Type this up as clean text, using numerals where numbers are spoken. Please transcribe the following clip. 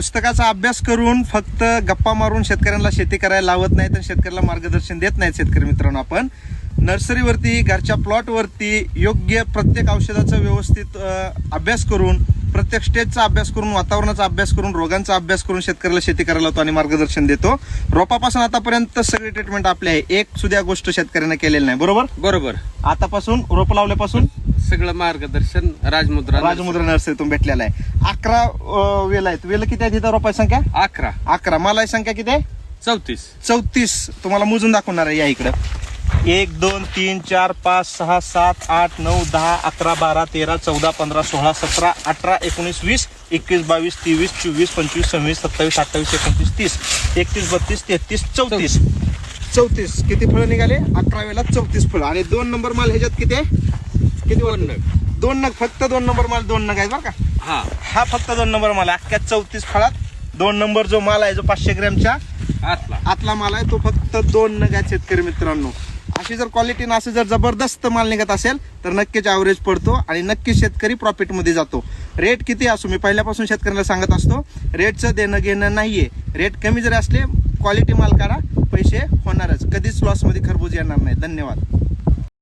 पुस्तकाचा अभ्यास करून फक्त गप्पा मारून शेतकऱ्यांना शेती करायला लावत नाहीत आणि शेतकऱ्याला मार्गदर्शन देत नाहीत. शेतकरी मित्रांनो, आपण नर्सरीवरती घरच्या प्लॉटवरती योग्य प्रत्येक औषधाचा व्यवस्थित अभ्यास करून, प्रत्येक स्टेजचा अभ्यास करून, वातावरणाचा अभ्यास करून, रोगांचा अभ्यास करून शेतकऱ्याला शेती करायला लावतो आणि मार्गदर्शन देतो. रोपापासून आतापर्यंत सगळी ट्रीटमेंट आपली आहे. एक सुद्धा गोष्ट शेतकऱ्यांना केलेली नाही. बरोबर. आतापासून रोप लावल्यापासून सगळं मार्गदर्शन राजमुद्रा नर्सरीतून भेटलेला आहे. 11 वेल आहेत. वेल किती आहेत इथं? रोपाची संख्या 11. मालाची संख्या किती आहे? 34. तुम्हाला मोजून दाखवणार आहे. या इकडं 1 2 3 4 5 6 7 8 9 10 11 12 13 14 15 16 17 18 19 20 21 22 23 24 25 26 27 28 29 30 31 32 33 34 किती फळं निघाले? 11 वेळेला 34 फळं. आणि 2 नंबर माल ह्याच्यात किती आहे? किती? 2 नग. फक्त 2 नंबर माल 2 नग आहे बरं का. हा फक्त 2 नंबर माल आहे. अख्ख्या 34 फळात 2 नंबर जो माल आहे, जो 500 ग्रॅमच्या आतला माल आहे, तो फक्त 2 नग आहेत. शेतकरी मित्रांनो, अशी जर क्वालिटी ना, असं जर जबरदस्त माल निघत असेल तर नक्कीच ॲव्हरेज पडतो आणि नक्कीच शेतकरी प्रॉफिटमध्ये जातो. रेट किती असो, मी पहिल्यापासून शेतकऱ्यांना सांगत असतो, रेटचं देणं घेणं नाहीये. रेट कमी जरी असले, क्वालिटी माल काढा, पैसे होणारच. कधीच लॉसमध्ये खरबूज येणार नाही. धन्यवाद.